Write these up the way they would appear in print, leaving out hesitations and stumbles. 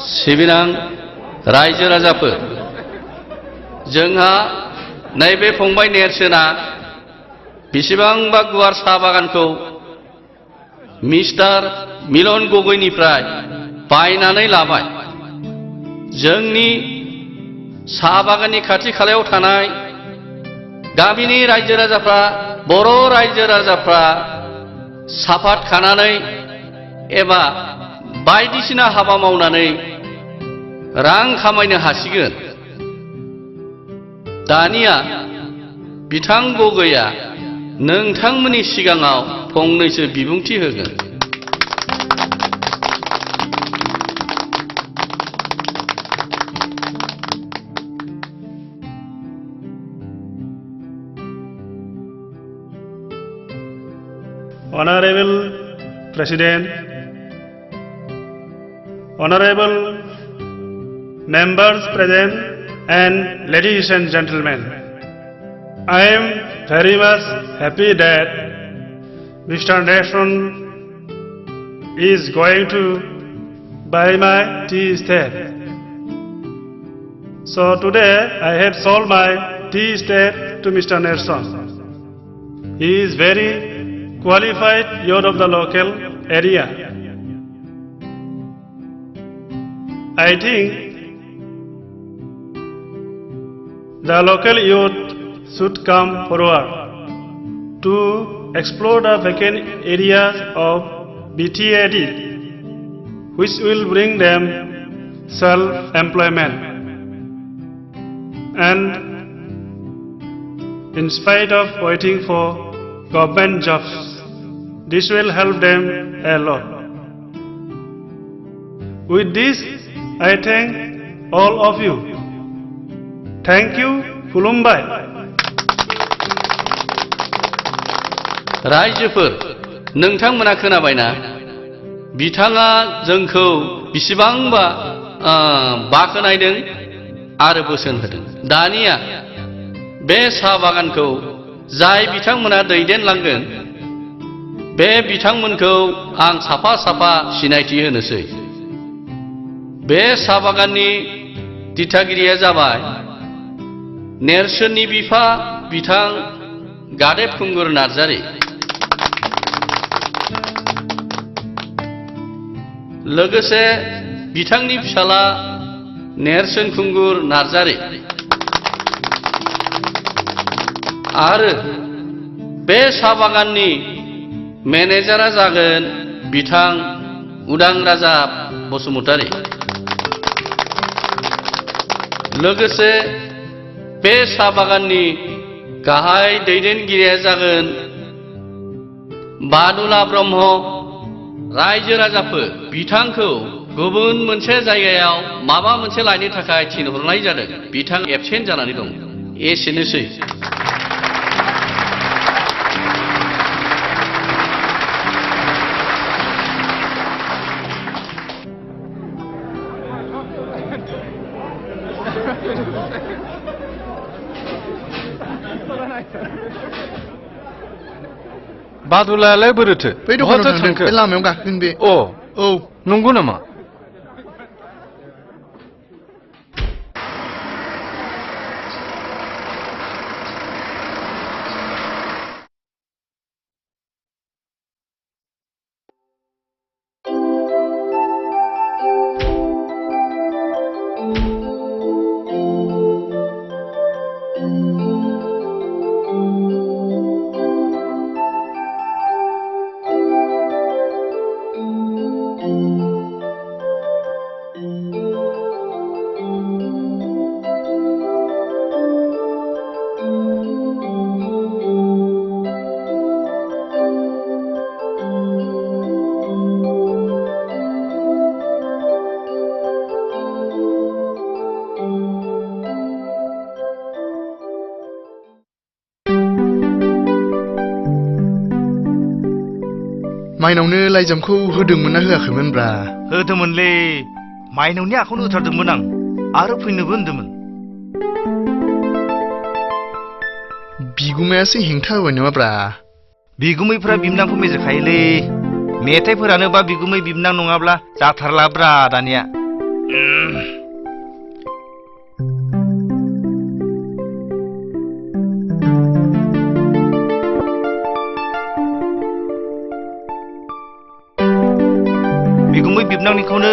सिबिनां रायजो राजाफोर जोंहा नैबे फंबाय नेर्सोना बेसेबांबा गुवार साहा बागानखौ मिस्टार मिलन गगैनिफ्राय बायनानै लाबाय। जोंनि साहा बागाननि खाथि खालायाव थानाय गामिनि रायजो राजाफ्रा बर' रायजो राजाफ्रा साफात खानानै एबा बायदिसिना हाबा मावनानै रां खामायनो हासिगोन। दानिया बिथां गगैया नोंथांमोननि सिगाङाव फंनैसो बिबुंथि होगोन। Honorable President, Honorable members present, and ladies and gentlemen, I am very much happy that Mr. Nelson is going to buy my tea estate. So today I have sold my tea estate to Mr. Nelson. He is very qualified youth of the local area. I think the local youth should come forward to explore the vacant areas of BTAD, which will bring them self-employment. And in spite of waiting for government jobs, this will help them a lot. With this, I thank all of you. Thank you, Fulumbai. रायजोफोर नोंथांमोना खोनाबायना बिथाङा जोंखौ बेसेबांबा बाखनायदों आरो बोसोन होदों। दानिया बे साहा बागानखौ जाय बिथांमोना दैदेनलांगोन बे बिथांमोनखौ आं साफा साफा सिनायथि होनोसै। बे साहा बागाननि दिथागिरिया जाबाय नेर्सोननि बिफा बिथां गादेब खुंगुर नार्जारी, लोगोसे बिथांनि फिसाला नेर्सोन खुंगुर नार्जारी आरो बे साहा बागाननि मेनेजारा जागोन बिथां उदां राजा बसुमतारी। लोगोसे बे साहा बागाननि गाहाय दैदेनगिरिया जागोन बादुला ब्रह्म। रायजो राजाफोर बिथांखौ गुबुन मोनसे जायगायाव माबा मोनसे लायनो थाखाय थिनहरनाय जादों। बिथां एबसेन्ट जानानै दं। एसेनोसै। बादुलायालाय बोरोथो? बै दखानाव थांदों, बे लामायाव गाखोगोन बे। अ औ नंगौ नामा? माइनावनो लाइजामखौ होदोंमोन ना होआखैमोनब्रा? होदोंमोनलै, माइनावनि आखायावनो होथारदोंमोन आं आरो फैनोबो होनदोंमोन। बिगुमायासो हेंथा होबाय नामाब्रा? बिगुमैफोरा बिमनांखौ मेजेखायोलै। मेथाइफोरानो बा बिगुमै बिमनां नङाब्ला जाथारलाब्रा दानिया। बिगुमै बिबनांनिखौनो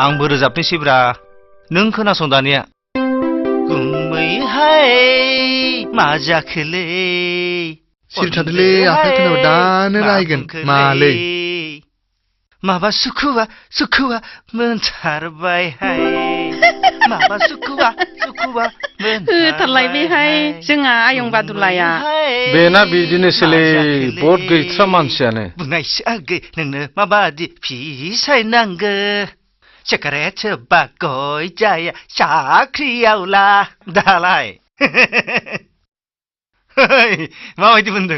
आंबो रोजाबनोसैब्रा नों खोनासं दानिया गुमैहाय मा जाखोलै सिरि थादोलै आखाइ खोनाबा दानो रायगोन मालै माबा सुखुवा मोनथारबायहाय माबा सुखुवा होथारलायबायहाय जोंहा आयं बादुलाया बेना बिदिनोसैलै बहुत गैथ्रा मानसियानो बुंनायसो आगै नोंनो माबादि फिसाय नांगो सिगारेट सोबा गय जाया साख्रियावला दालाय माबायदि मोनदों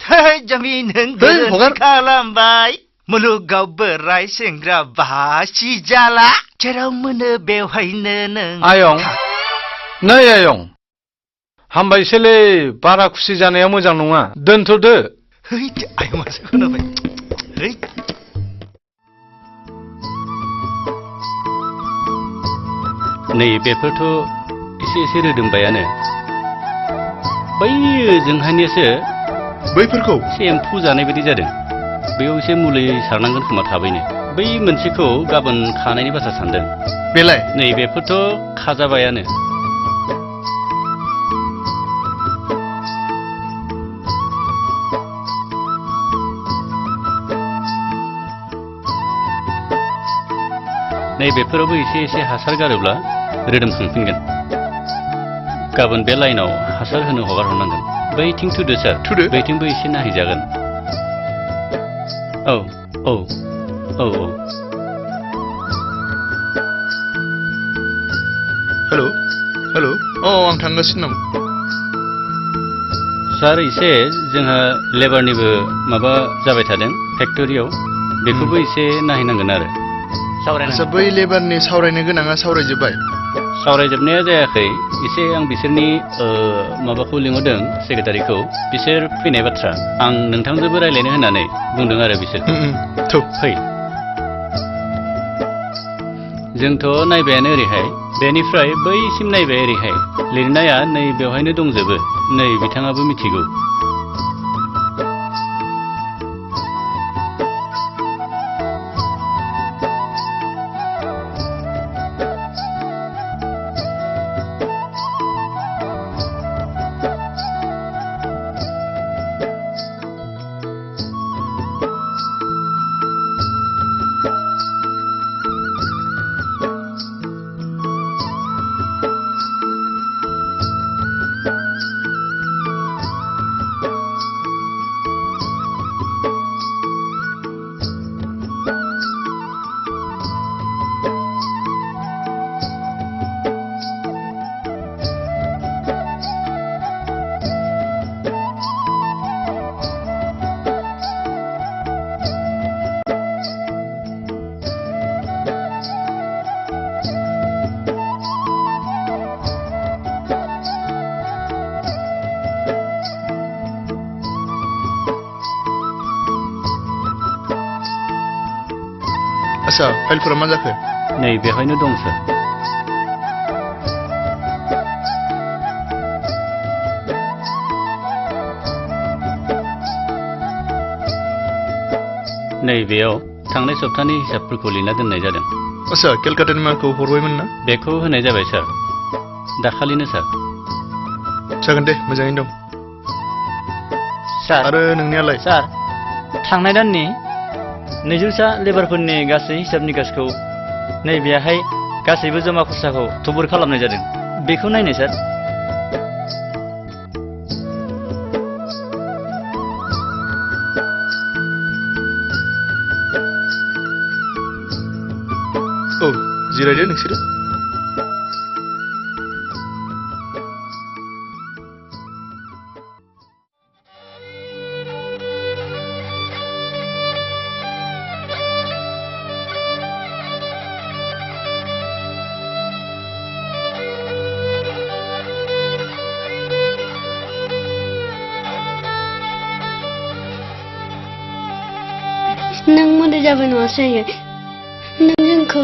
है जामि नों हगार खालामबाय मुलुगाव बोराय सेंग्रा बासि जाला जेराव मोनो बेवहायनो नों आयं नै आयं हामबायसैलै बारा खुसि जानाया मोजां नङा दोनथ'दो आयंआसो खोनाबाय नै बेफोरथ' एसे रोदोमबायानो बै जोंहानियासो बैफोरखौ एसे एम्फौ जानाय बायदि जादों बेयाव एसे मुलि सारनांगोन खोमा थाबैनो बै मोनसेखौ गाबोन खानायनि बाथ्रा सानदों बेलाय नै बेफोरथ' खाजाबायानो नै बेफोरावबो एसे हासार गारोब्ला रोदोमखांफिनगोन गाबोन बे लाइनाव हासार होनो हगार हरनांगोन बैथिं थुदो सार बैथिंबो एसे नायहैजागोन औ हेल' आं थांगासिनो दं सार एसे जोंहा लेबारनिबो माबा जाबाय थादों फेक्टरियाव बेखौबो एसे नायहैनांगोन आरो आच्छा बै लेबारनि सावरायनो गोनाङा सावरायजोब्बाय सावरायजोबनाया जायाखै एसे आं बिसोरनि माबाखौ लिंहरदों सेक्रेटारिखौ बिसोर फैनाय बाथ्रा आं नोंथांजोंबो रायज्लायनो होननानै बुंदों आरो बिसोरखौ फै जोंथ' नायबायानो ओरैहाय बेनिफ्राय बैसिम नायबाय ओरैहाय लिरनाया नै बेवहायनो दंजोबो नै बिथाङाबो मिथिगौ आच्छा फाइलफोरा मा जाखो नै बेवहायनो दं सार नै बेयाव थांनाय सप्तानि हिसाबफोरखौ लिरना दोननाय जादों आच्छा केलकातानि मालखौ हरबायमोन ना बेखौ होनाय जाबाय सार दाखालिनो सार जागोन दे मोजाङैनो दं सार आरो नोंनियालाय सार थांनाय दाननि 200सा लेबारफोरनि गासै हिसाब निकासखौ नैबेहाय गासैबो जमा खरसाखौ थुबुर खालामनाय जादों बेखौ नायनाय सार औ जिरायदो नोंसोरो नों मोदाय जाबाय नङासै नों जोंखौ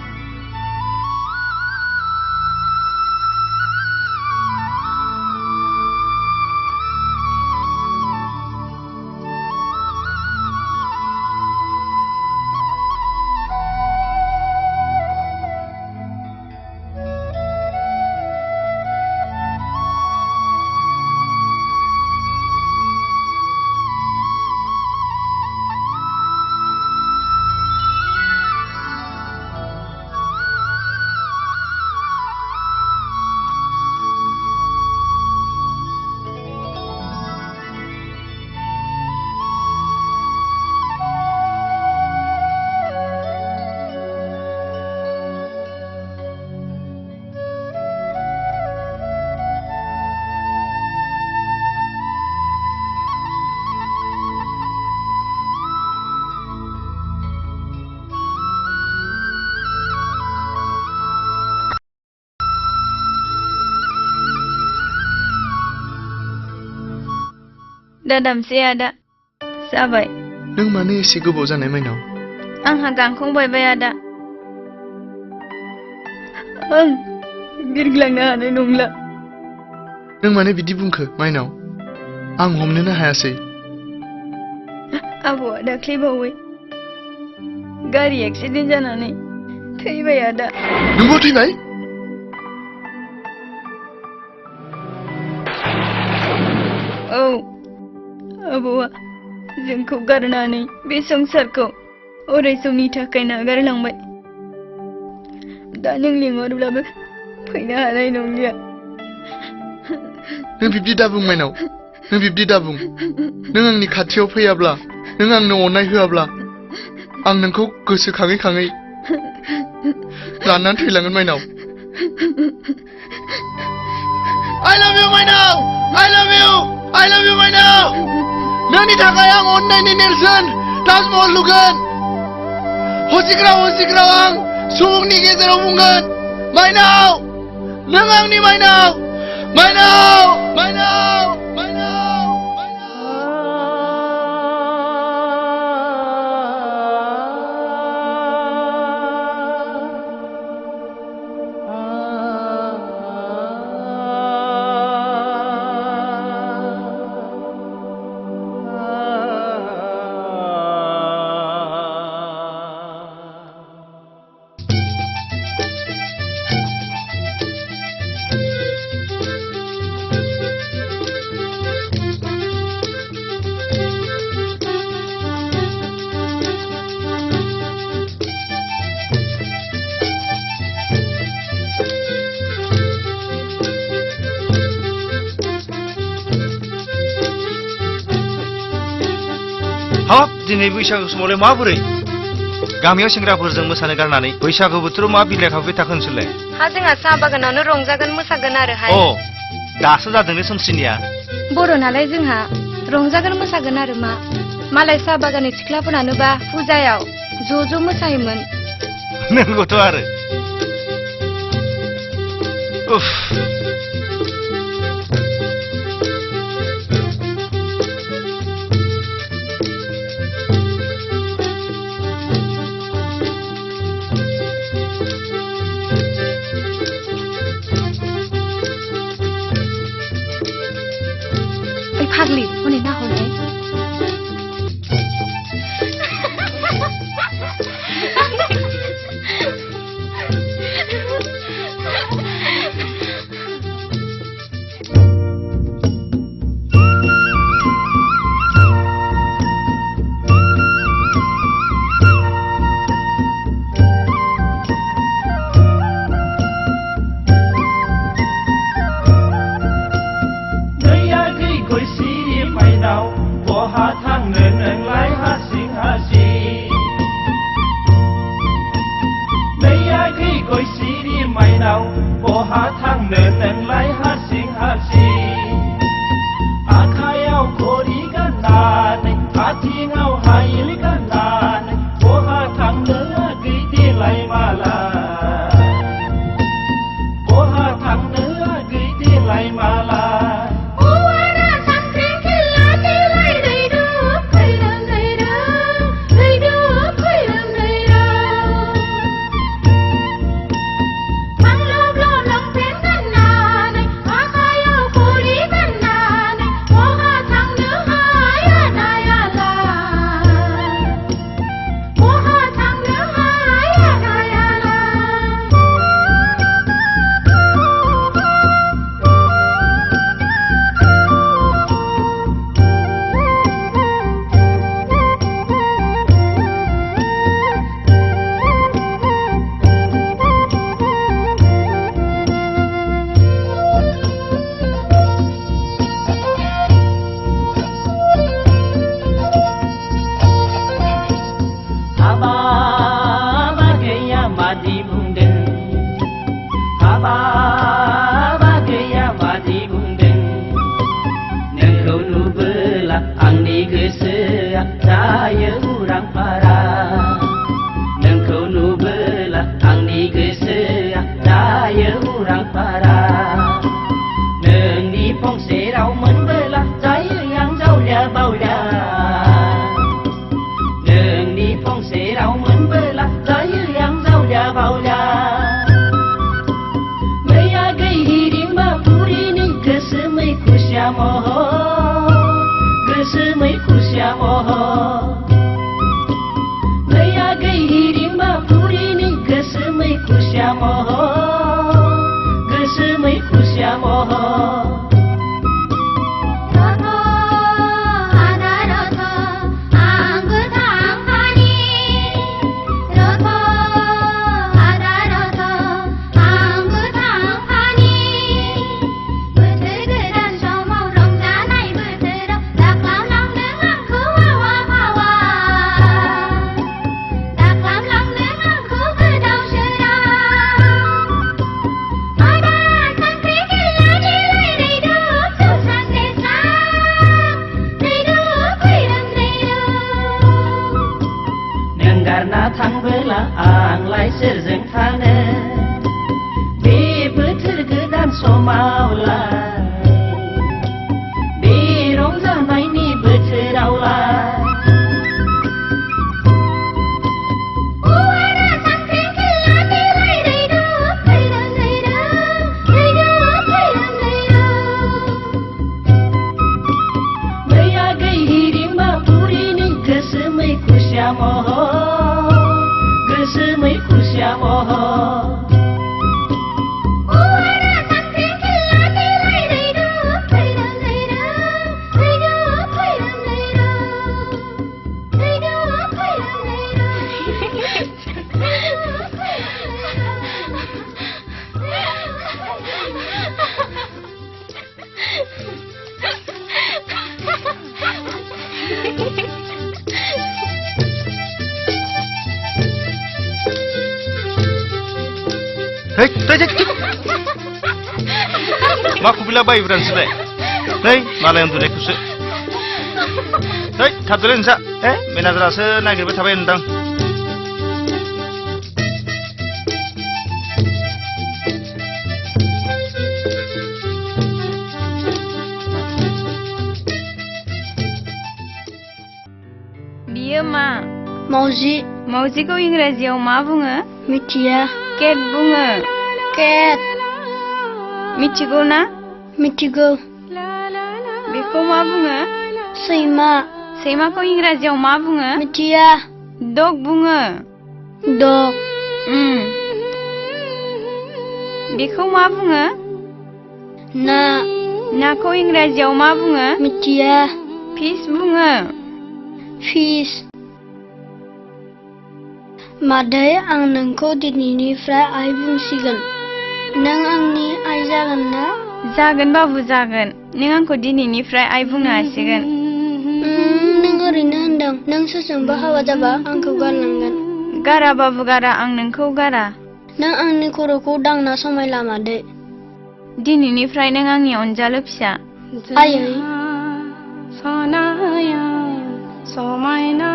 दा दामसै आदा जाबाय नों मानो एसे गोबाव जानाय माइनाव आंहा गांखांबायबाय आदा आं बिरग्लांनो हानाय नंला नों मानो बिदि बुंखो माइनाव आं हमनोनो हायासै आबौआ दाख्लैबावै गारि एक्सिडेन्ट जानानै थैबाय आदा नोंबो थैबाय औ आबौआ जोंखौ गारनानै बे संसारखौ अराय समनि थाखाय नागारलांबाय दा नों लिंहरब्लाबो फैनो हानाय नंलिया नों बिब्दि दाबुं माइनाव नों बिब्दि दाबुं नों आंनि खाथियाव फैयाब्ला नों आंनो अननाय होआब्ला आं नोंखौ गोसोखाङै खाङै राननानै थैलांगोन माइनाव I love you माइनाव I love you I love you माइनाव नोंनि थाखाय आं अननायनि नेरसोन ताजमहल लुगोन हसिग्राव आं सुबुंनि गेजेराव बुंगोन माइनाव नों आंनि माइनाव माइनाव माइनाव माइनाव हाब दिनै बैसागु समावलाय माबोरै गामियाव सेंग्राफोरजों मोसानो गारनानै बैसागु बोथोराव मा बिलाइ खाफै थाखो नोंसोरलाय हा जोंहा साहा बागानावनो रंजागोन मोसागोन आरोहाय अ दासो जादों ने सोमस्रिनिया बर' नालाय जोंहा रंजागोन मोसागोन आरो मा मालाय साहा बागाननि सिख्लाफोरानोबा फुजायाव ज' मोसायोमोन नंगौथ' आरो उफ फाग्लि हनै नाहरनाय बहा थांनो नोंलाय हारसिं नैयाखै गय सिरि माइनाव बहा थांनो नोंलाय हारसिं आखायाव घरि गाननानै आथिङाव हायिल गाननानै बहा थांनो गैदेलाय माला बहा थांनो गैदेलाय माला समावलाय बे रंजानायनि बोथोरावलाय गोसोमै खुसिया महर माखौ बिला बायब्रानोसैलाय नै मालाय उन्दुनायखौसो नै थाबदोलै नोंसा मेनेजारासो नागिरबाय थाबाय नोंदां बियो मा मावजि मावजिखौ इंराजियाव मा बुङो मिथिया केट बुङो केट मिथिगौ ना मिथिगौ बेखौ मा बुङो सैमा सैमाखौ इंराजियाव मा बुङो मिथिया डग बुङो डग बेखौ मा बुङो ना नाखौ इंराजियाव मा बुङो मिथिया फिश बुङो फिश मादै आं नोंखौ दिनैनिफ्राय आइ बुंसिगोन नों आंनि आइ जागोन ना जागोन बाबु जागोन नों आंखौ दिनैनिफ्राय आइ बुंनो हासिगोन नों ओरैनो होनदों नों सोरजोंबा हाबा जाबा आंखौ गारलांगोन गारा बाबु गारा आं नोंखौ गारा नों आंनि खर'खौ दांना समायला मादै दिनैनिफ्राय नों आंनि अनजालु फिसा आयै सनाया समायना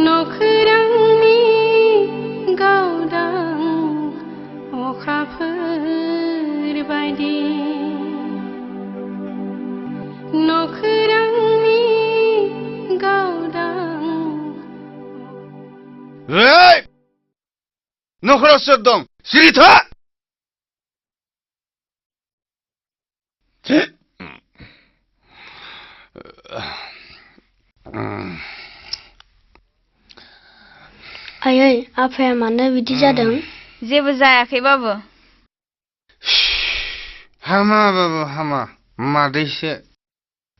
नखरांनि गावदां अखाफोर बायदि नखरांनि गावदां नखराव सोर दं सिरि था आयै आफाया मानो बिदि जादों जेबो जायाखै बाबु हामा बाबु हामा मादैसो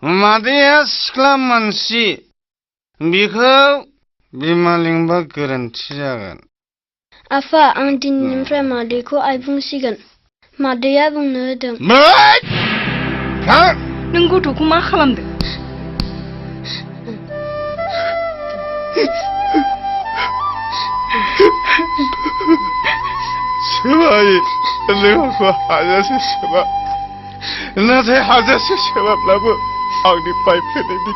मादैया सिख्ला मानसि बिखौ बिमा लिंबा गोरोन्थि जागोन आफा आं दिनैनिफ्राय मादैखौ आइ बुंसिगोन मादैया बुंनो होदों नों गथ'खौ मा खालामदों सोबाय लोगोखौ हाजासे सोबा नाथाय हाजासे सोबाब्लाबो आंनि पाइप फैनायनि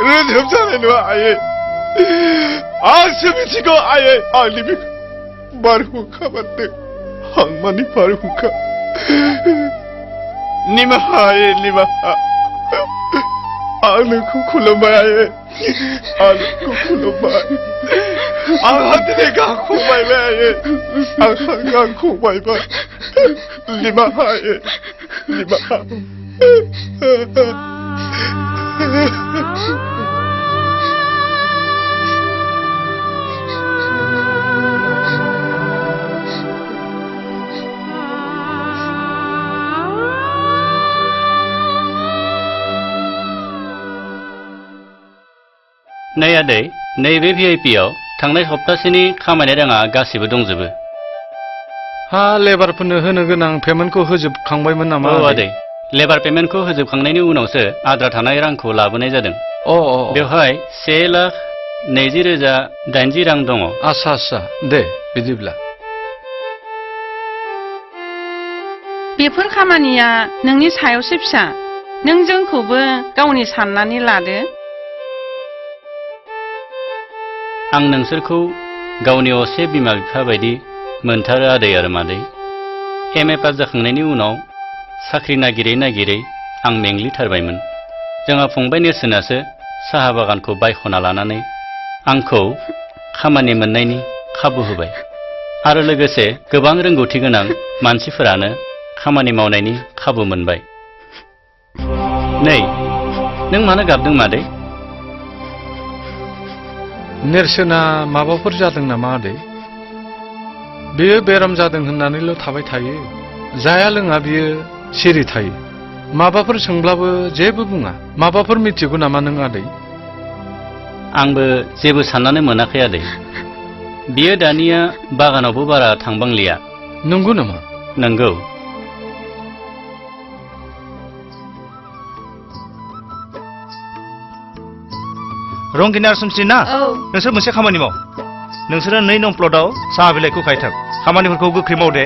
रोजोब जानाय नङा आयै आंसो मिथिगौ आयै आंनि बे बारहुंखा बारदों हां मानि बारहुंखा निमाहा आयै निमाहा आं नोंखौ खुलुमबाय आयै आं नोंखौ खुलुमबाय आंहा दिनै गांखंबायबाय आयै आंहा गांखंबायबाय निमाहा आयै निमाहा नै आदै नैबे भिआइपिआव थांनाय सप्तासेनि खामायनाय राङा गासिबो दंजोबो हा लेबारफोरनो होनो गोनां पेमेन्टखौ होजोबखांबायमोन नामा औ आदै लेबार पेमेन्टखौ होजोबखांनायनि उनावसो आद्रा थानाय रांखौ लाबोनाय जादों बेवहाय 1,20,80 रां दङ आच्छा आच्छा दे बिदिब्ला बेफोर खामानिया नोंनि सायावसो फिसा नों जोंखौबो गावनि साननानै लादो आं नोंसोरखौ गावनि असे बिमा बिफा बायदि मोनथारो आदै आरो मादै। एम ए पास जाखांनायनि उनाव साख्रि नागिरै नागिरै आं मेंग्लिथारबायमोन। जोंहा फंबाय नेर्सोनासो साहा बागानखौ बायख'ना लानानै आंखौ खामानि मोननायनि खाबु होबाय आरो लोगोसे गोबां रोंगौथि गोनां मानसिफोरानो खामानि मावनायनि खाबु मोनबाय। नै नों मानो गाबदों मादै? नेर्सोना माबाफोर जादों नामा आदै? बेयो बेराम जादों होननानैल' थाबाय थायो। जाया लोङा बियो सिरि थायो। माबाफोर सोंब्लाबो जेबो बुङा। माबाफोर मिथिगौ नामा नों आदै? आंबो जेबो साननानै मोनाखै आदै। बियो दानिया बागानावबो बारा थांबांलिया। नंगौ नामा? नंगौ। रंगिना आरो सोमस्रि ना? नोंसोर मोनसे खामानि माव। नोंसोरो 2 नं प्लटआव साहा बिलाइखौ खायथाब। खामानिफोरखौ गोख्रै माव दे।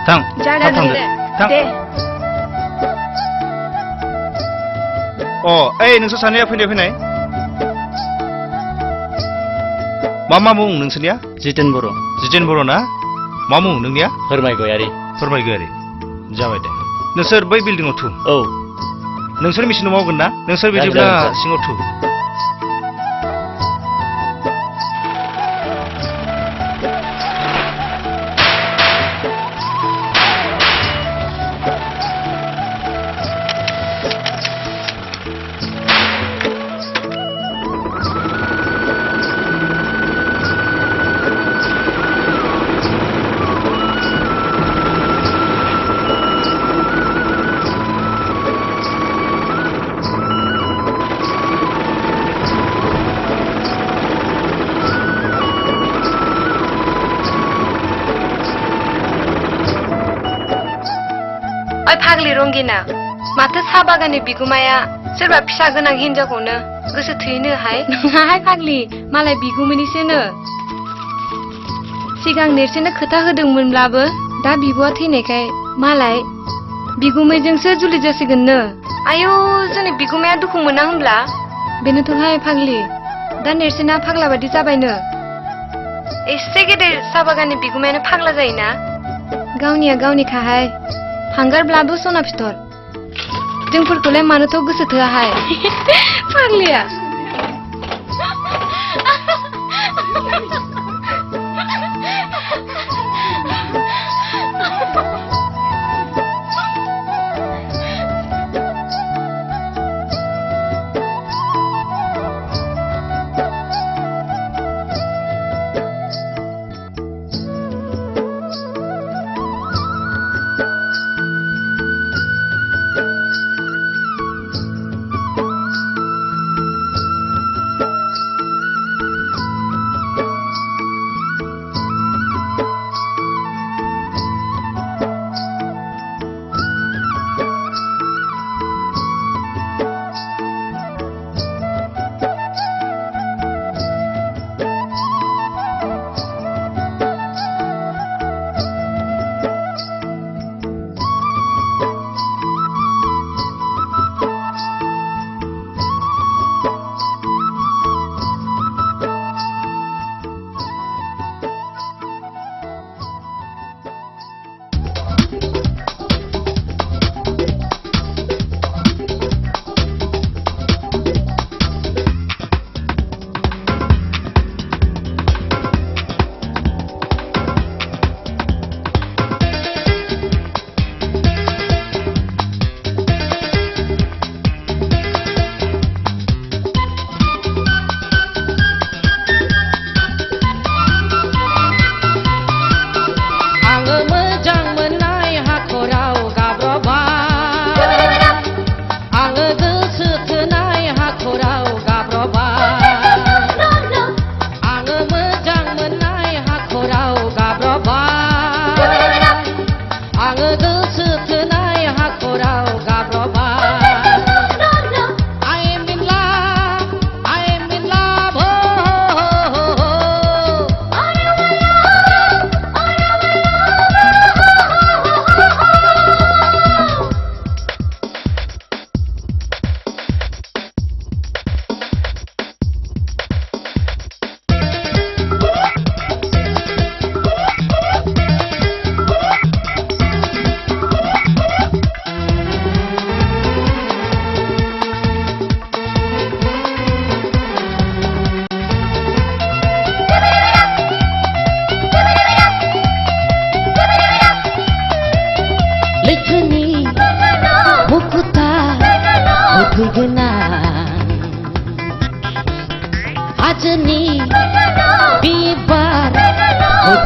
थां थाब थांदो। थां। ओइ नोंसोर सानैया फैनाय मा मुं नोंसोरनिया? जितेन बर'। जितेन बर' ना? मा मुं नोंनिया? फोरमाय गयारि। फोरमाय गयारि। जाबाय दे। नोंसोर बै बिल्डिंआव थु। औ। नोंसोर मेसिनाव मावगोन ना? नोंसोर बिदिब्ला सिङाव थु। फाग्लि रंगिना, माथो साहा बागाननि बिगुमाया सोरबा फिसा गोनां हिनजावखौनो गोसो थैनोहाय? नङाहाय फाग्लि, मालाय बिगुमैनिसोनो। सिगां नेर्सोनो खोथा होदोंमोनब्लाबो दा बिब'आ थैनायखाय मालाय बिगुमैजोंसो जुलि जासिगोननो। आयौ, जोंनि बिगुमाया दुखु मोना होनब्ला? बेनोथ'हाय फाग्लि, दा नेर्सोना फाग्ला बादि जाबायनो। एसे गेदेर साहा बागाननि बिगुमायानो फाग्ला जायोना? गावनिया गावनिखाहाय, हांगारब्लाबो सना फिथर। जोंफोरखौलाय मानोथ' गोसो थोआहाय फाग्लिया।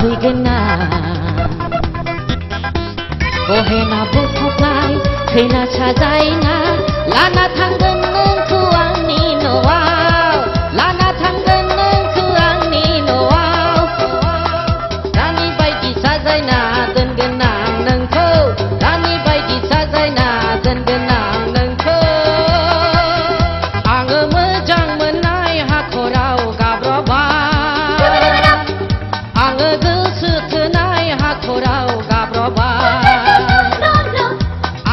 फैगोन गहेना बुथुमनाय खैना साजायना लाना थांगोन नोंखौ आंनि न'आव लाना थांगोन नोंखौ आंनि न'आव रानि बायदि साजायना दोनगोन आं नोंखौ रानि बायदि साजायना दोनगोन आं नोंखौ आङो मोजां मोननाय हाखराव गाब्रबाय आङो गोसो थोनाय हाखराव गाब्रबाय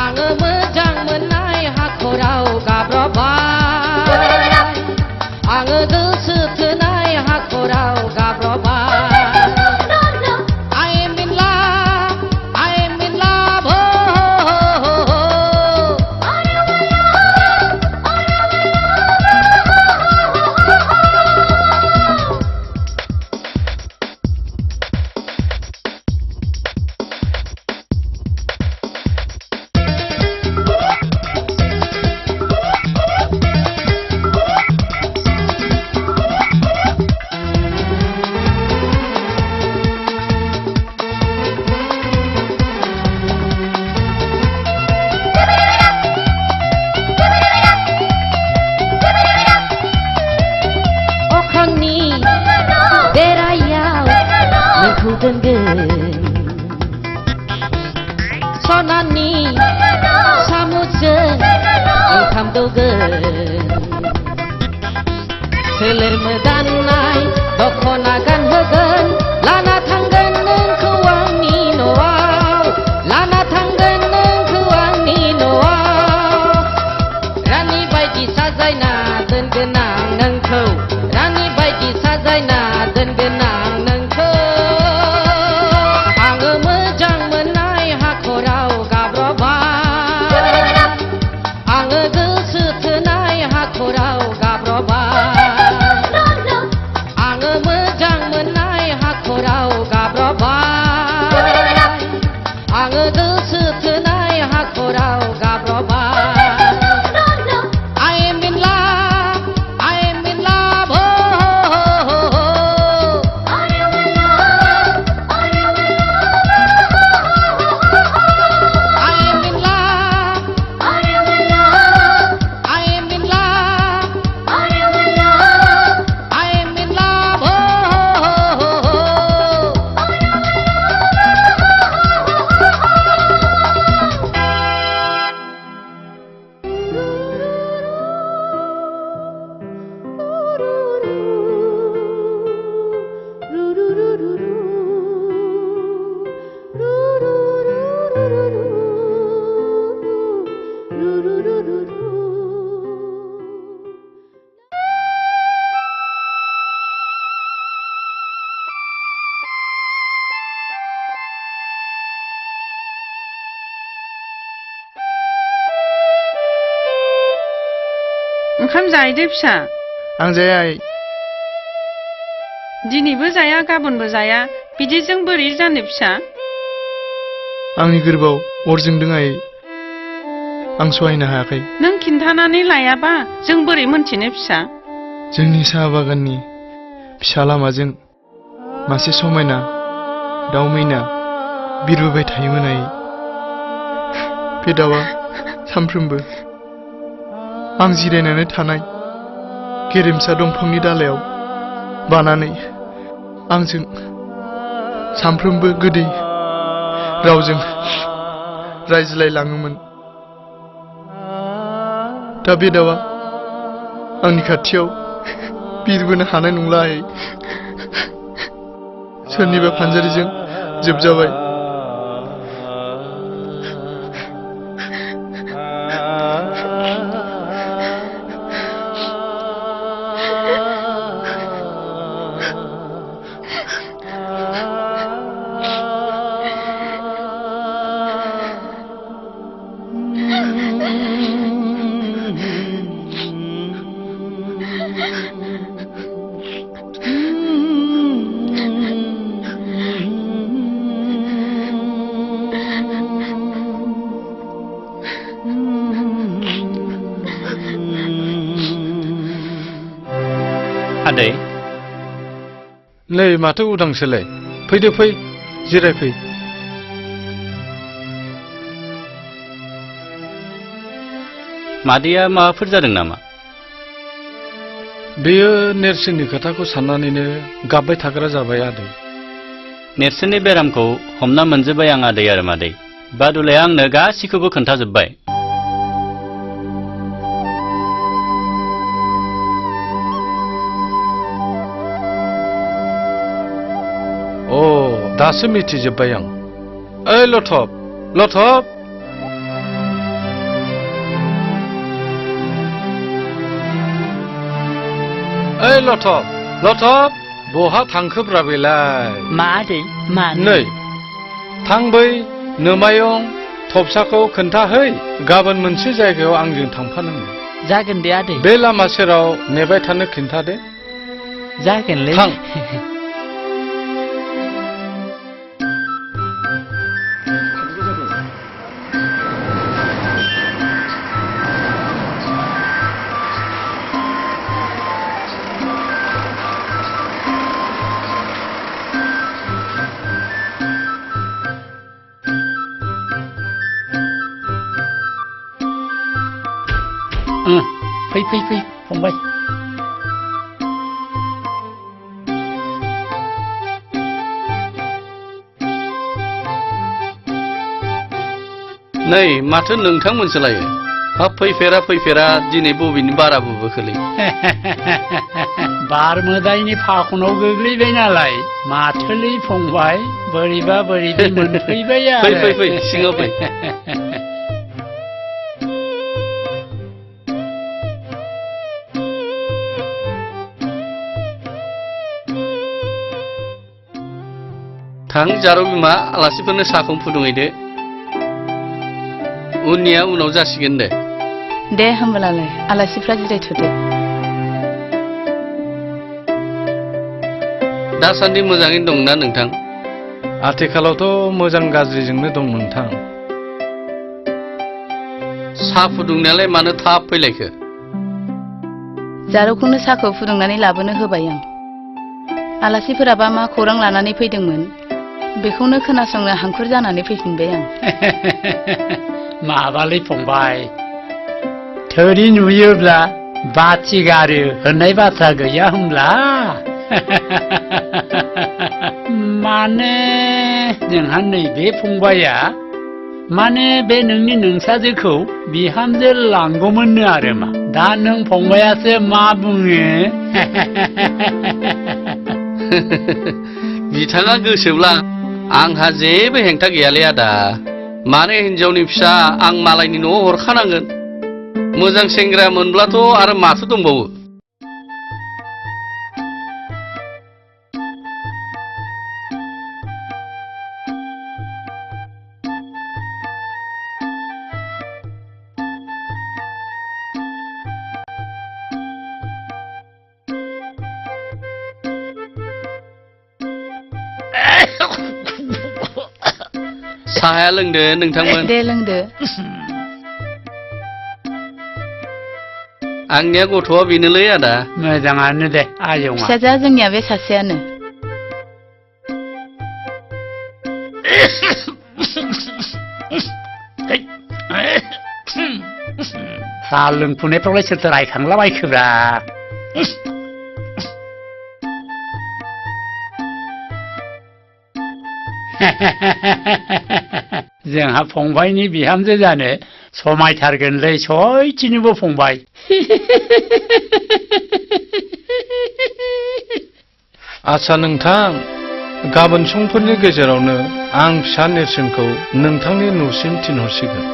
आङो मोजां मोननाय हाखराव गाब्रबाय आङो गोसो थोनाय हाखराव गाब्रबाय I am in love I am in love अख्रांनि बेरायाव नोंखौ दोनगोन सनानि सामुसजों ओंखाम दौगोन सोलेर मोदाननाय दख'ना गानहोगोन लाना थांगोन नोंखौ आंनि न'आव लाना थांगोन नोंखौ आंनि न'आव रानि बायदि साजायना दोनगोन आं नोंखौ रानि बायदि साजायना दोनगोन आं नोंखौ आङो मोजां मोननाय हाखराव गाब्रबाय आङो गोसो थोनाय हाखराव गाब्रबाय आङो मोजां मोननाय हाखराव गाब्रबाय आङो गोसो थोनाय हाखराव गाब्रबाय I am in love I am in love I am in love I am in love I am in love I am in love I am in love I am in love I am in love ओंखाम जाहैदो फिसा आं जाया आइ दिनैबो जाया गाबोनबो जाया बिदिजों बोरै जानो फिसा आंनि गोरबोआव अर जोंदों आइ आं सहायनो हायाखै नों खिन्थानानै लायाबा जों बोरै मोनथिनो फिसा जोंनि साहा बागाननि फिसा लामाजों मासे समायना दाउ मैना बिरबोबाय थायोमोन आइ बे दाउआ सानफ्रोमबो आं जिरायनानै थानाय गेरेमसा दंफांनि दालायाव बानानै आंजों सानफ्रोमबो गोदै रावजों रायज्लायलाङोमोन दा बे दाउआ आंनि खाथियाव बिरबोनो हानाय नंला आइ सोरनिबा फानजारिजों जोबजाबाय आदै नै माथो उदांसोलाय फैदो फै जिरायफै। मादैया माबाफोर जादों नामा? बेयो नेरसोननि खोथाखौ साननानैनो गाबबाय थाग्रा जाबाय आदै। नेरसोननि बेरामखौ हमना मोनजोब्बाय आं आदै आरो मादै। बादुलाया आंनो गासिखौबो खोन्थाजोब्बाय। अ दासो मिथिजोब्बाय आं। ओइ लथब लथब, ओइ लथब लथब, बहा थांखोब्रा बेलाय? मा आदै मानो? नै थां बै नोमायं थबसाखौ खोन्थाहै, गाबोन मोनसे जायगायाव आंजों थांफानांगौ। जागोन दे आदै। बे लामा सेराव नेबाय थानो खिन्थादे। जागोनलै। थां। फै फै फै फंबाय। नै माथो नोंथांमोनसोलायो? हाब फैफेरा दिनै बबेनि बारा बुबोखोलै? बार मोदायनि फाखनाव गोग्लैबाय नालाय माथोलै फंबाय, बोरैबा बोरैबि मोनफैबाय आरो। फै फै फै सिङाव फै। थां जारौ बिमा, आलासिफोरनो साहाखौ फुदुंहैदो। उननिया उनाव जासिगोन दे। दे होमब्लालाय आलासिफ्रा जिरायथ'दो। दासान्दि मोजाङैनो दंना नोंथां? आथिखालावथ' मोजां गाज्रिजोंनो दं नोंथां। साहा फुदुंनायालाय मानो थाब फैलायखो? जारौखौनो साहाखौ फुदुंनानै लाबोनो होबाय आं। आलासिफोराबा मा खौरां लानानै फैदोंमोन, बेखौनो खोनासंनो हांखुर जानानै फैफिनबाय आं। माबालै फंबाय, थोरि नुयोब्ला बाथि गारो होननाय बाथ्रा गैया होमब्ला? माने जोंहा नैबे फंबाया माने बे नोंनि नोंसाजोखौ बिहामजो लांगौमोननो आरो मा। दा नों फंबायासो मा बुङो? बिथाङा गोसोब्ला आंहा जेबो हेंथा गैयालै आदा। माने हिनजावनि फिसा आं मालायनि न'आव हरखानांगोन। मोजां सेंग्रा मोनब्लाथ' आरो माथो दंबावो। साहाया लोंदो नोंथांमोन। दे लोंदो। आंनिया गथ'आ बेनोलै आदा। मोजाङानो दे आयं। फिसाजोआ जोंनिया बे सासेयानो। साहा लोंफुनायफ्रावलाय सोरथो रायखांला बायखोब्रा? जोंहा फंबायनि बिहामजो जानो समायथारगोनलै सयथिनोबो फंबाय। आच्छा नोंथां, गाबोन समफोरनि गेजेरावनो आं फिसा नेरसोनखौ नोंथांनि न'सिम थिनहरसिगोन।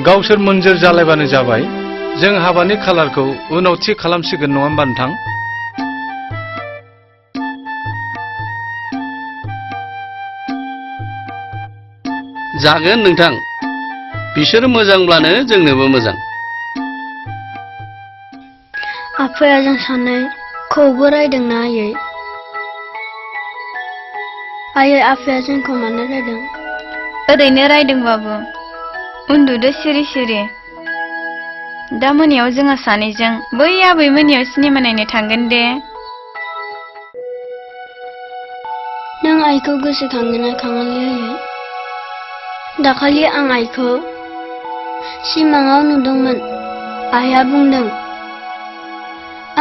गावसोर मोनजोर जालायबानो जाबाय। जों हाबानि खालारखौ उनाव थि खालामसिगोन, नङा होमबा नोंथां? जागोन नोंथां, बिसोर मोजांब्लानो जोंनोबो मोजां। आफाया जों सानैखौबो रायदोंना आयै? आयै, आफाया जोंखौ मानो रायदों? ओरैनो रायदोंबाबो उन्दुदो सिरि सिरि। दा मोनायाव जोंहा सानैजों बै आबैमोननियाव सिनेमा नायनो थांगोन दे। नों आइखौ गोसोखाङोना खाङालै आयै? दाखालि आं आइखौ सिमाङाव नुदोंमोन। आइया बुंदों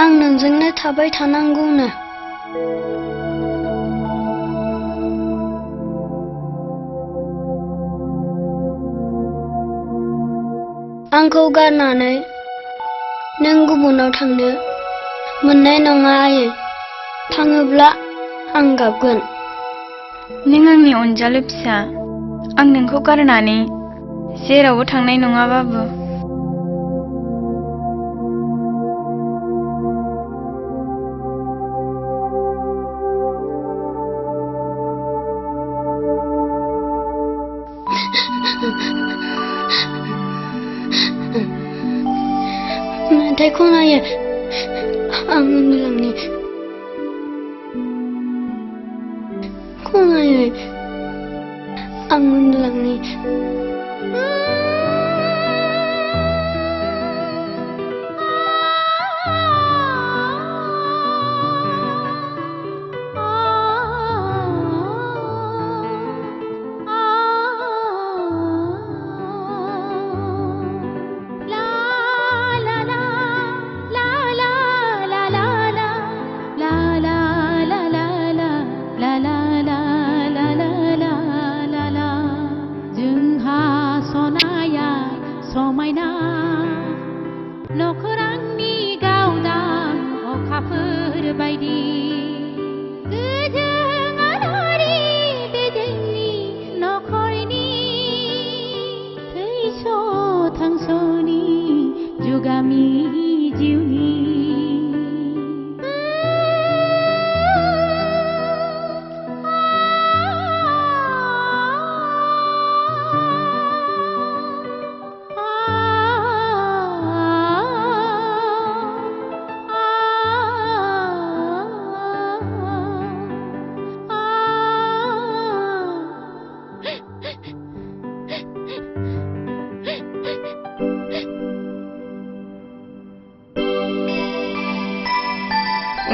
आं नोंजोंनो थाबाय थानांगौनो। आंखौ गारनानै नों गुबुनाव थांनो मोननाय नङा आयै। थाङोब्ला आं गाबगोन। नों आंनि अनजालु फिसा, आं नोंखौ गारनानै जेरावबो थांनाय नङा बाबु। मेथाइ खनायो आं उन्दुलांनि। खनायो आं उन्दुलांनि।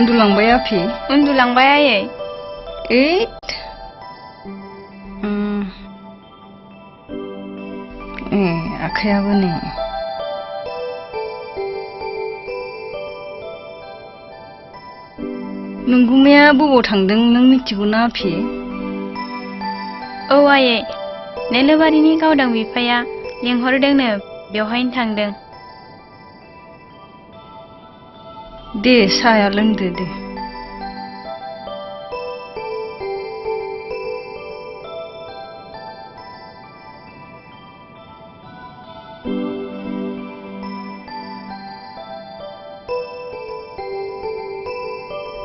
उन्दुलांबाय आफि? उन्दुलांबाय आयै। आखायाबो नै। नोंगुमैया बबाव थांदों नों मिथिगौ ना आफि? औ आयै, नेलोबारिनि गावदां बिफाया लेंहरदोंनो, बेवहायनो थांदों। दे साया लोंदो दे।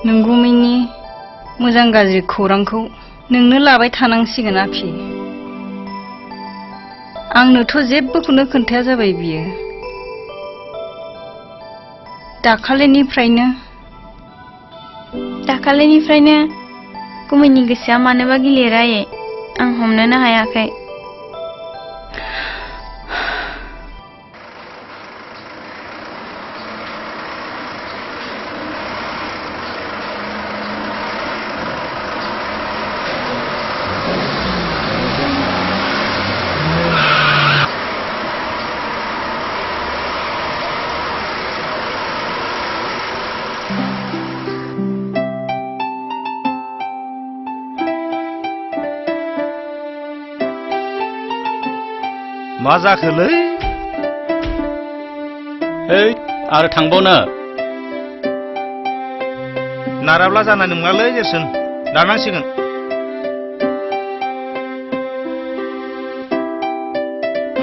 नोंगुमैनि मोजां गाज्रि खौरांखौ नोंनो लाबाय थानांसिगोन आफि। आंनोथ' जेबोखौनो खोन्थाया जाबाय बियो। दाखालिनिफ्रायनो गुमैनि गोसोआ मानोबा गिलिर आयै, आं हमनोनो हायाखै। मा जाखोलै? आरो थांबावनो नाराब्ला जानाय नंलालै जेरसन, दानांसिगोन।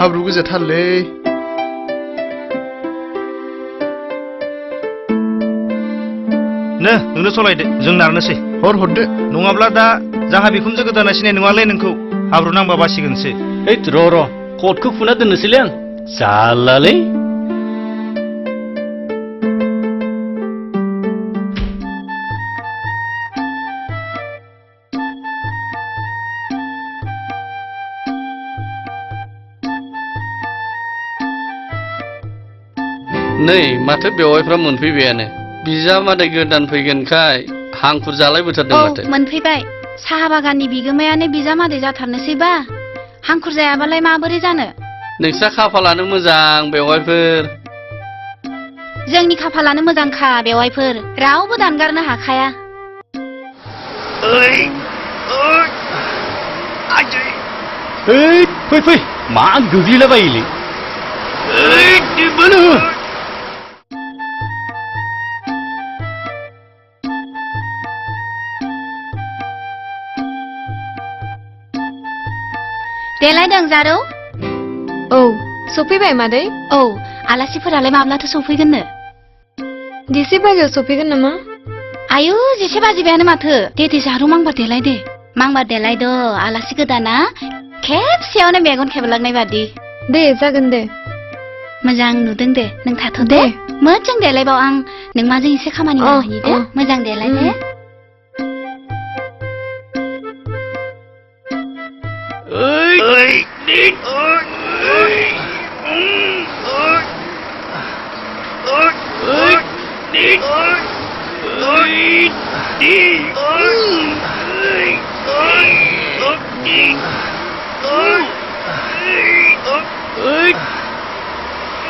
हाब्रु गोजाथारलै। नोंनो सलायदो, जों नारनोसै। हरदो। नङाब्ला दा जाहा बिखुनजो गोदाना सिनाय नङालै नोंखौ। हाब्रु नांबा बासिगोनसो। र' कटखौ फुना दोननोसैलै आं। जालालै। नै माथो बेवाइफ्रा मोनफैबायानो। बिजामादै गोदान फैगोनखाय हांखुर जालायबोथारदों माथो। मोनफैबाय। साहा बागाननि बिगोमायानो बिजामादै जाथारनोसैबा हांखुर जायाबालाय माबोरै जानो? नोंस्रा खाफालानो मोजां बेवाइफोर। जोंनि खाफालानो मोजांखा बेवाइफोर, रावबो दानगारनो हाखाया। फै फै मा गोग्लैलाबायोलै। देलायदों जारौ? औ सफैबाय मादै? औ आलासिफोरालाय माब्लाथो सफैगोननो? 10 बाजियाव सफैगोन नामा? आयु 10 बाजिबायानो माथो। दे जारौ मांबार देलाय दे। मांबार देलाय द' आलासि गोदाना खेबसेयावनो मेगन खेबलांनाय बादि। दे जागोन दे। मोजां नुदों दे नों थाथ' दे। मोजां देलायबाव आं नोंमाजों एसे खामानि मावहैनि दे। मोजां देलाय दे।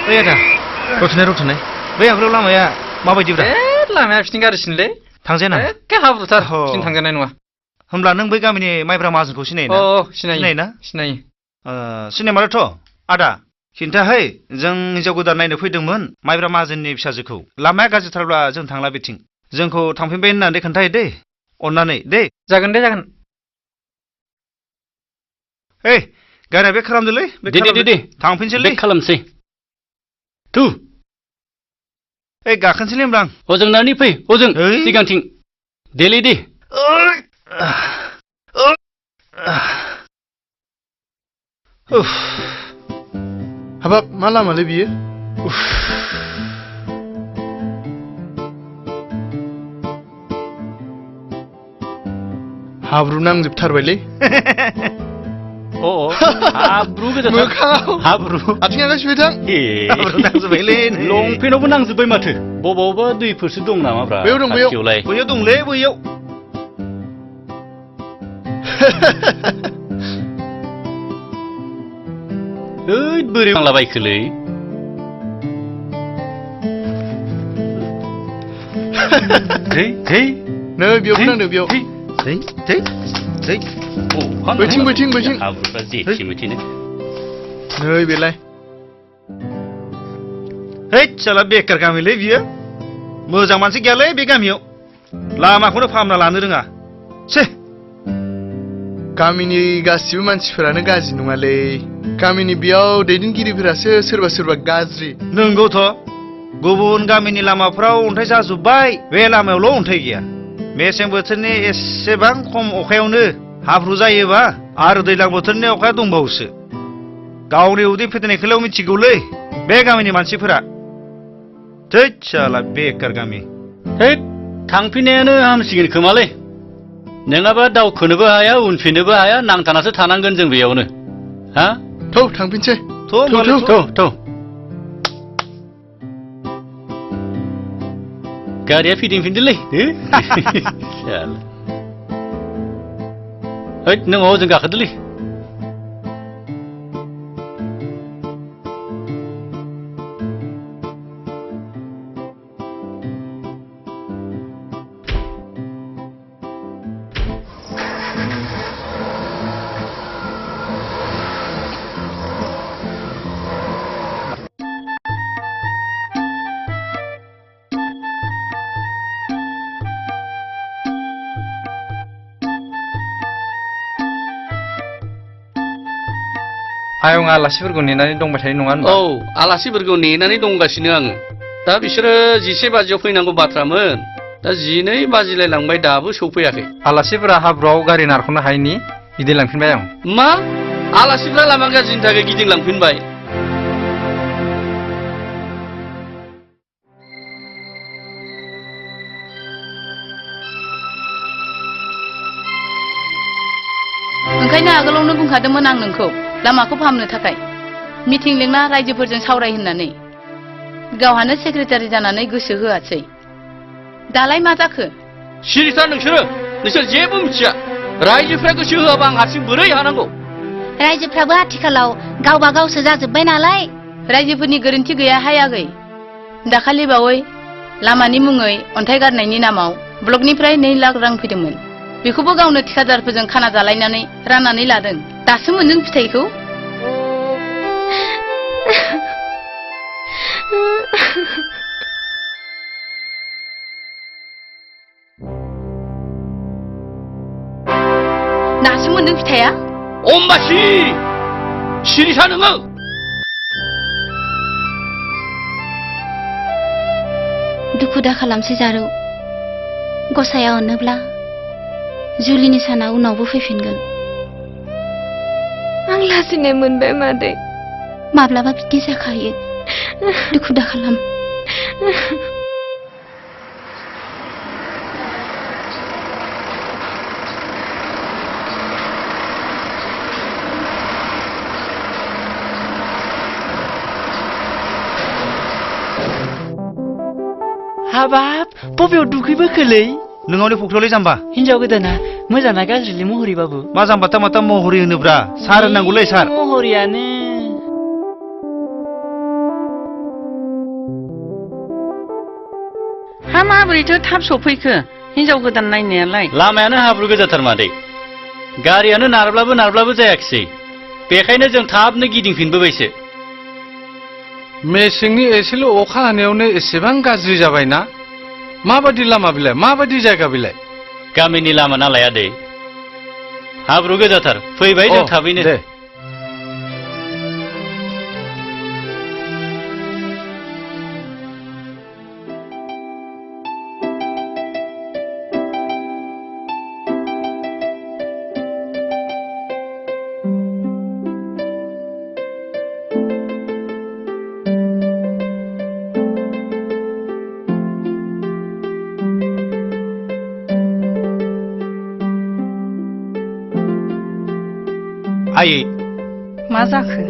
ओइ आदा रुथुनाय बै आगोलाव लामाया माबायदिब्रा? लामाया बिथिं गाज्रिसिनलै। थांजायाना? एखे हाब्रुथार, बिथिं थांजानाय नङा। होमब्ला नों बै गामिनि माइब्रा माहाजोनखौ सिनायोना? सिनायोना? सिनायो। सिनायमालाथ' आदा खिन्थाहै जों हिनजाव गोदान नायनो फैदोंमोन माइब्रा माहाजोननि फिसाजोखौ। लामाया गाज्रिथारब्ला जों थांला बिथिं। जोंखौ थांफिनबाय होननानै खोन्थाहै दे अननानै दे। जागोन दे जागोन। ओइ गारिया बेक खालामदोलै। दे थांफिनसैलै। बेक खालामसै। थु ओइ गाखोनोसैलै होमब्ला आं। हजोंनानै फै हजों सिगांथिं। देलै दे। हाबाब मा लामालै बियो? हाब्रु नांजोबथारबायलै। हाब्रु गोजाथार। मोखाङाव हाब्रु। आथिं आखाइ सुबाय थां। हाब्रु नांजोबबायलै। लंपेन्टावबो नांजोब्बाय माथो। बबावबा दैफोरसो दं नामाब्रा? बैयाव दं बैयाव। बैयाव दंलै बैयाव। ओइ बोरै नांलाबायखोलै? नै बेयावबो नांदों बेयाव। बैथिं। हाब्रुफ्रा जेथि मेथिनो। नै बेलाय। है साला बेकार गामिलै बियो। मोजां मानसि गैयालै बे गामियाव। लामाखौनो फाहामना लानो रोङा। छे। गामिनि गासिबो मानसिफोरानो गाज्रि नङालै। गामिनि बेयाव दैदेनगिरिफोरासो सोरबा गाज्रि। नंगौथ'। गुबुन गामिनि लामाफ्राव अन्थाइ जाजोब्बाय, बे लामायावल' अन्थाइ गैया। मेसें बोथोरनि एसेबां खम अखायावनो हाब्रु जायोबा आरो दैज्लां बोथोरनि अखाया दंबावोसो। गावनि उदै फेदेरनायखौल' मिथिगौलै बे गामिनि मानसिफोरा। थै साला बेकार गामि। थै थांफिननायानो हामसिगोन खोमालै। नङाबा दावखोनोबो हाया उनफिननोबो हाया नांथानासो थानांगोन जों बेयावनो। हा? थौ थांफिनसै। थौ। गारिया फिदिंफिनदोलै। नों हजों गाखोदोलै। आयं आलासिफोरखौ नेनानै दंबाय थायो नङा होनबा? औ आलासिफोरखौ नेनानै दंगासिनो आङो। दा बिसोरो 10 बाजियाव फैनांगौ बाथ्रामोन। दा 12 बाजिलाय लांबाय दाबो सौफैयाखै। आलासिफोरा हाब्रुआव गारि नारख'नो हायैनि गिदिंलांफिनबाय आं। मा? आलासिफ्रा लामा गाज्रिनि थाखाय गिदिंलांफिनबाय? ओंखायनो आगोलावनो बुंखादोंमोन आं नोंखौ लामाखौ फाहामनो थाखाय मिटिं लिंना रायजोफोरजों सावराय होननानै। गावहानो सेक्रेटारि जानानै गोसो होआसै। दालाय मा जाखो? सिरिथा नोंसोर जेबो मिथिया। रायजोफ्रा गोसो होआबा आं हारसिं बोरै हानांगौ? रायजोफ्राबो आथिखालाव गावबा गावसो जाजोब्बाय नालाय। रायजोफोरनि गोरोन्थि गैयाहाय आगै। दाखालि बावै लामानि मुङै अन्थाइ गारनायनि नामाव ब्लकनिफ्राय 2 लाख रां फैदोंमोन। बेखौबो गावनो थिकादारफोरजों खाना जालायनानै राननानै लादों। दासो मोनदों फिथाइखौ। दासो मोनदों फिथाइया। अम्बासि सिरि था नोङो। दुखु दा खालामसै जारौ। गसाया अनोब्ला जुलिनि साना उनावबो फैफिनगोन। आं लाजिनाय मोनबाय मादै। माब्लाबा बिदि जाखायो। दुखु दा खालाम। हाबाब बबेयाव दुगैबोखोलै? नोंनावनो फुख्रियावलै जाम्बा। हिनजाव गोदाना मोजांना गाज्रिलै महरी बाबु? मा जाम्बाथा माथा महरी होनोब्रा सार होननांगौलै सार। महरियानो। हा माबोरैथो थाब सफैखो हिनजाव गोदान नायनायालाय? लामायानो हाब्रु गोजाथार मादै। गारियानो नारब्लाबो जायाखिसै। बेखायनो जों थाबनो गिदिंफिनबोबायसो। मेसेंनि एसेल' अखा हानायावनो एसेबां गाज्रि जाबायना? माबादि लामा बिलाय? माबादि जायगा बिलाय? गामिनि लामा नालाय आदै। हाब्रु गोजाथार। फैबाय जों थाबैनो। दे। आयै मा जाखो?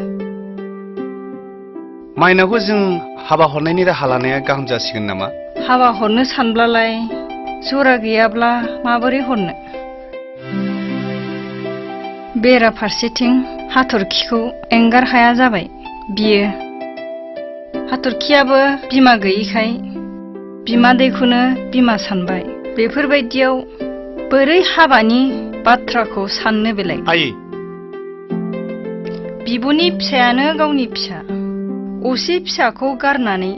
माइनावखौ जों हाबा हरनायनि राहा लानाया गाहाम जासिगोन नामा? हाबा हरनो सानब्लालाय जरा गैयाब्ला माबोरै हरनो? बेरा फारसेथिं हाथरखिखौ एंगार हाया जाबाय। बियो हाथरखियाबो बिमा गैयिखाय बिमादैखौनो बिमा सानबाय। बेफोरबायदियाव बोरै हाबानि बाथ्राखौ साननो बेलाय? आयै बिब'नि फिसायानो गावनि फिसा। असे फिसाखौ गारनानै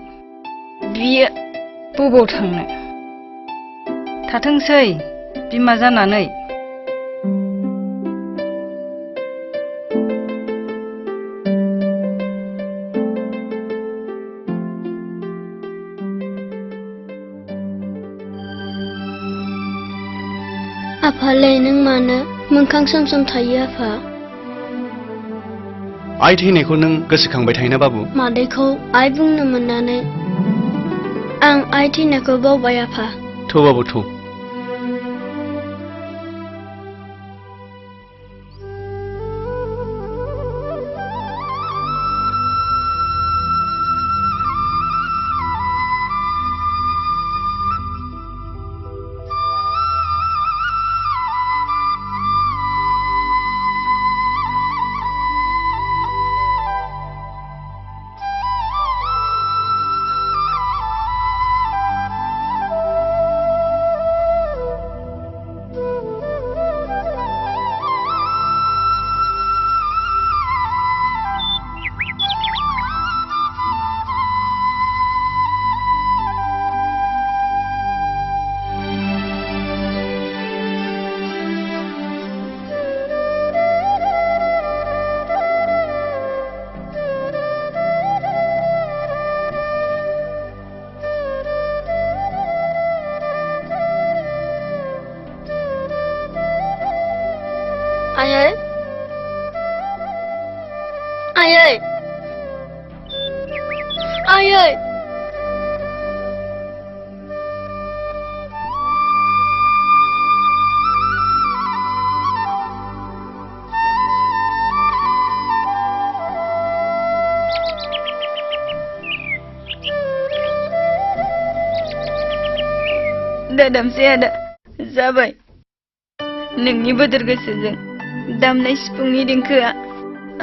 बियो बबाव थांनो? थाथोंसै बिमा जानानै। आफालै नों मानो मोखां सोम सोम थायो आफा? आइ थैनायखौ नों गोसोखांबाय थायोना बाबु? मादैखौ आइ बुंनो मोननानै आं आइ थैनायखौ बावबाय आफा। थौ बाबु थौ। आयै आयै आयै दादामसे आदा जाबाय नोंनि बोदोर गोसोजों दामनाय सिफुंनि देंखोआ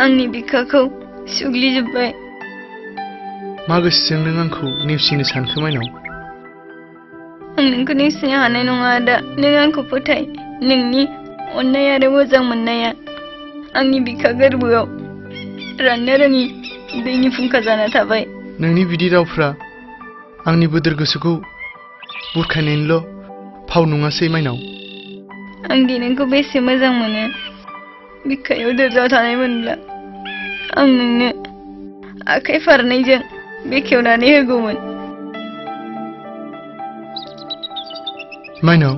आंनि बिखाखौ सुग्लिजोब्बाय। मा गोसोजों नों आंखौ नेवसिनो सानखो माइनाव? आं नोंखौ नेवसिनो हानाय नङा आदा। नों आंखौ फोथाय। नोंनि अननाय आरो मोजां मोननाया आंनि बिखा गोरबोआव राननो रोङि दैनि फुंखा जाना थाबाय। नोंनि बिदि रावफ्रा आंनि बोदोर गोसोखौ बुरखायनायनिल' फाव नङासै माइनाव। आं दि नोंखौ बेसे मोजां मोनो। बिखायाव दोरजाव थानाय मोनब्ला आं नोंनो आखाइ फारनैजों बेखेवनानै होगौमोन। माइनाव,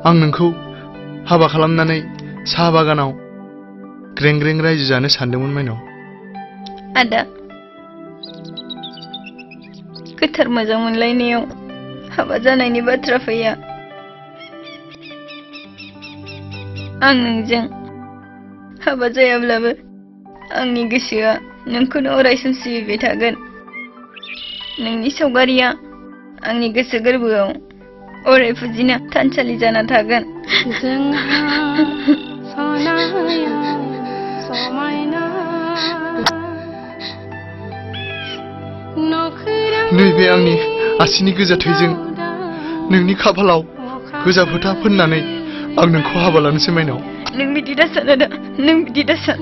आं नोंखौ हाबा खालामनानै साहा बागानाव ग्रें ग्रें रायजो जानो सानदोंमोन माइनाव। आदा, गोथार मोजां मोनलायनायाव हाबा जानायनि बाथ्रा फैया। आं नोंजों हाबा जायाब्लाबो आंनि गोसोआ नोंखौनो अरायसम सिबिबाय थागोन। नोंनि सावगारिया आंनि गोसो गोरबोआव अराय फुजिना थानसालि जाना थागोन। नैबे आंनि आसिनि गोजा थैजों नोंनि खाफालाव गोजा फोथा फोननानै आं नोंखौ हाबा लानोसै माइनाव। नों बिदि दासान आदा, नों बिदि दासान।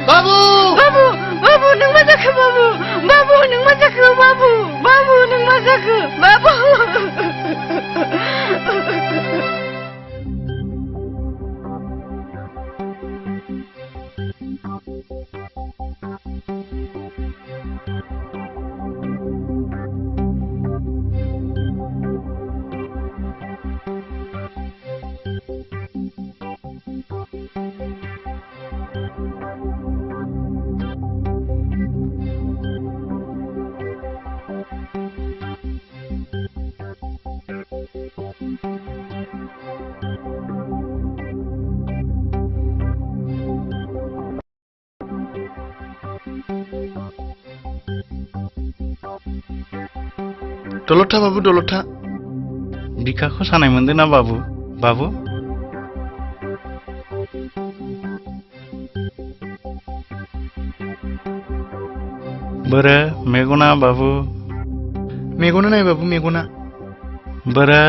बाबु! बाबु! बाबु! बाबु नों मा जाखो बाबु? बाबु नों मा जाखो बाबु? बाबु नों मा जाखो बाबु? दलथा बाबु, दलथा। बिखाखौ सानाय मोनदों ना बाबु? बाबु? बोरो मेगना बाबु? मेगना नाय बाबु, मेगना। बोरो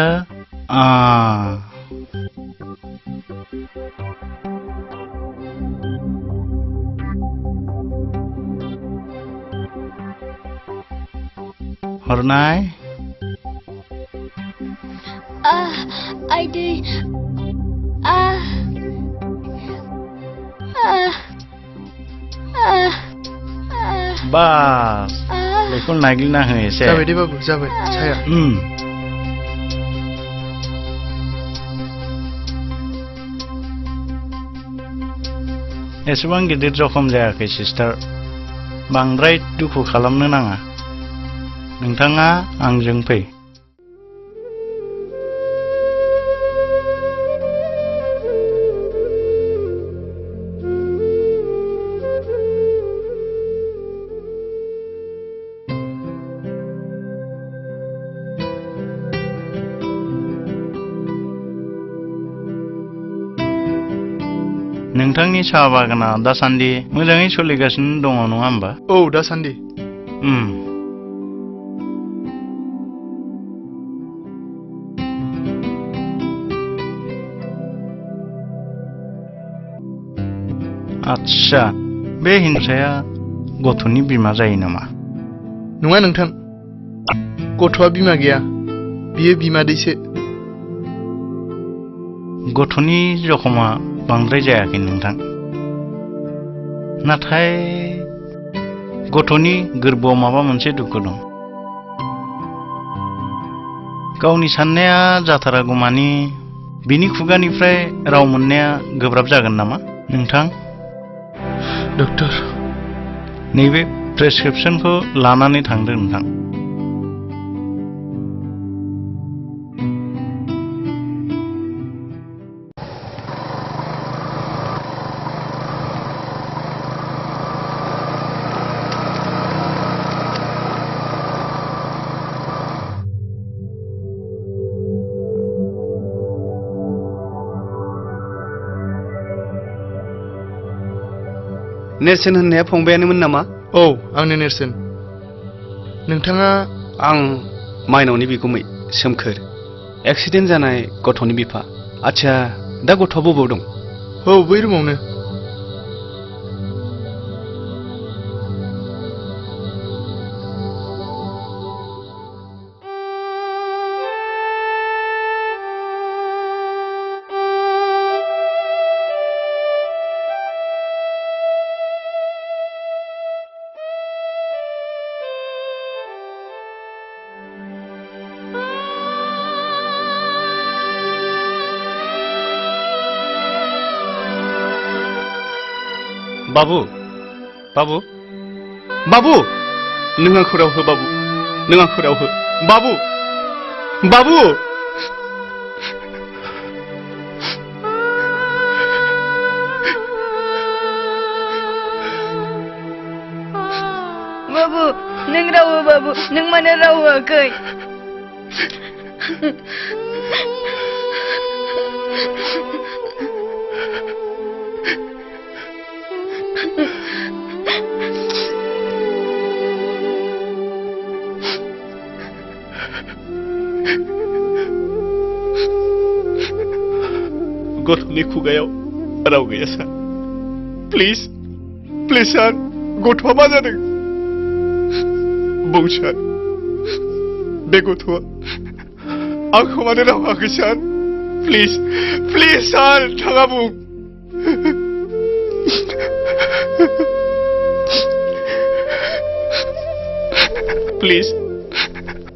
हरनाय आइदै बास बेखौ नागिरना हो एसे। जाबाय दे बाबु, जाबाय साया। एसेबां गिदिर जखम जायाखै सिस्टार। बांद्राय दुखु खालामनो नाङा। नोंथाङा आंजों फै। नोंथांनि साहा बागाना दासान्दि मोजाङै सोलिगासिनो दङ नङा होमबा? औ, दासान्दि। आच्छा, बे हिंसाया गथ'नि बिमा जायो नामा? नङा नोंथां, गथ'आ बिमा गैया, बियो बिमादैसो। गथ'नि जखमा बांद्राय जायाखै नोंथां, नाथाय गथ'नि गोरबोआव माबा मोनसे दुखु दं। गावनि साननाया जाथारागौमानि बिनि खुगानिफ्राय राव मोननाया गोब्राब जागोन नामा नोंथां? डक्टर, नैबे प्रेसक्रिप्सनखौ लानानै थांदो नोंथां। नेरसोन होननाया फंबायानोमोन नामा? औ, आंनो नेरसोन। नोंथाङा? आं माइनावनि बिगुमै सोमखोर, एक्सिडेन्ट जानाय गथ'नि बिफा। आच्छा, दा गथ'आ बबेयाव दं? औ, बै रुमावनो। बाबु, बाबु, बाबु, नों आंखौ राव हो बाबु, नों आंखौ राव हो। बाबु, बाबु! बाबु, नों राव हो बाबु, नों मानो राव होआखै? गथ'नि खुगायाव राव गैया सार। प्लिज, प्लिज सार, गथ'आ मा जादों? बुं सार, बे गथ'आ आंखौ मानो राव होआखै सार? प्लिज, प्लिज सार, नोंथाङा बुं। प्लिज,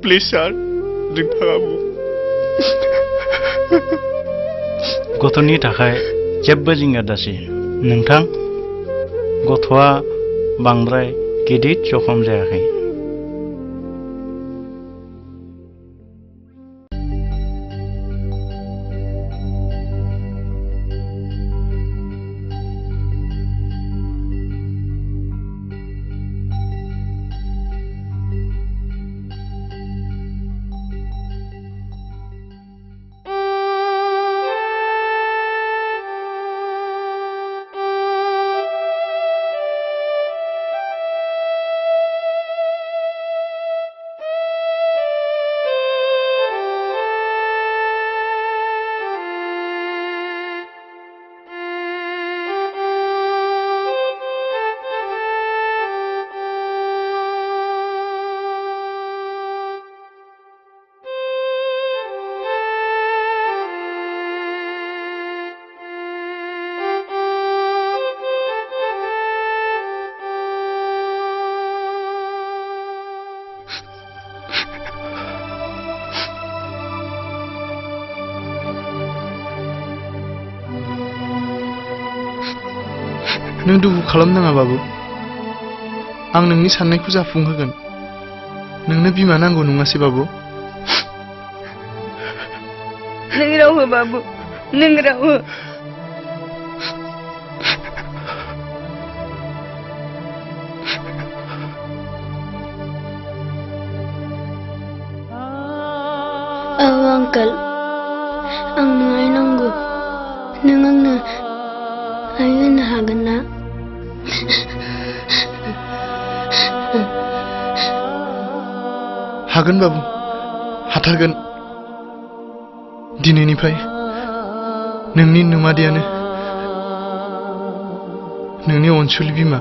प्लिज सार, नोंथाङा बुं। गथ'नि थाखाय जेबो जिंगा दासि नोंथां। गथ'आ बांद्राय गिदिर जखम जायाखै। नों दुखु खालामनाङा बाबु। आं नोंनि साननायखौ जाफुंहोगोन। नोंनो बिमा नांगौ नङासै बाबु? नों राव हो बाबु, नों राव हो। औ आंकोल, आंनो आइ नांगौ। नों आंनो आइ होनो हागोन ना? हागोन बाबु, हाथारगोन। दिनैनिफ्राय नोंनि नोमादैयानो नोंनि अनसुलि बिमा।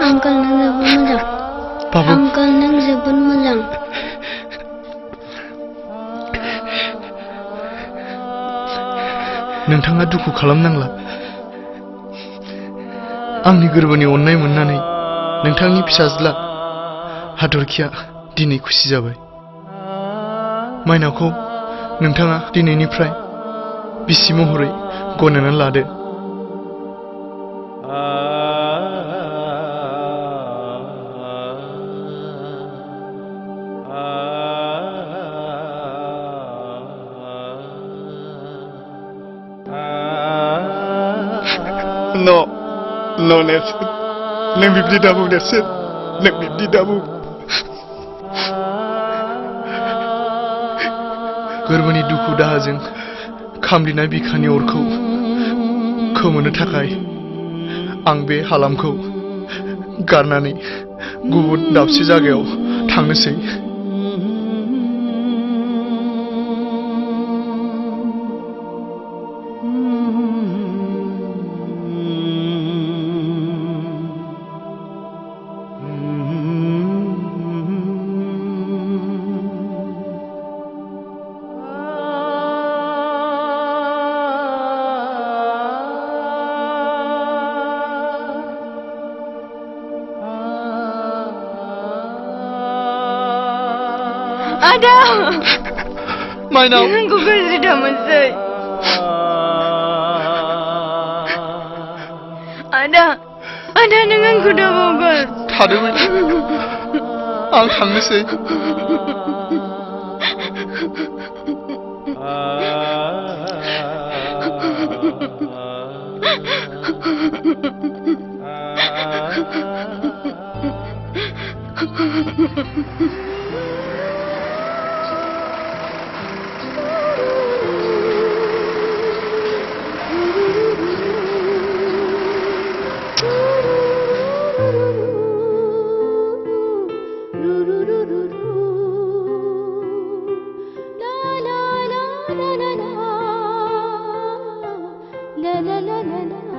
आंकोल नों जोबोद मोजां। बाबु, आंकोल नों जोबोद मोजां। नोंथाङा दुखु खालामनांला आंनि गोरबोनि अननाय मोननानै नोंथांनि फिसाज्ला हाथरखिया दिनै खुसि जाबाय माइनावखौ नोंथाङा दिनैनिफ्राय बिसि महरै गनायनानै लादो No, Nelson. Nang bibli dabu, Nelson. Nang bibli dabu. गोरबोनि दुखु दाहाजों खामलिनाय बिखानि अरखौ खोमोनो थाखाय आं बे हालामखौ गारनानै गुबुन दाबसे जायगायाव थांनोसै Ada! Mainaw! Nunggu gaji damasai. Ada dengan kuda bogas. थादोंमोन आं थांनोसै la la la la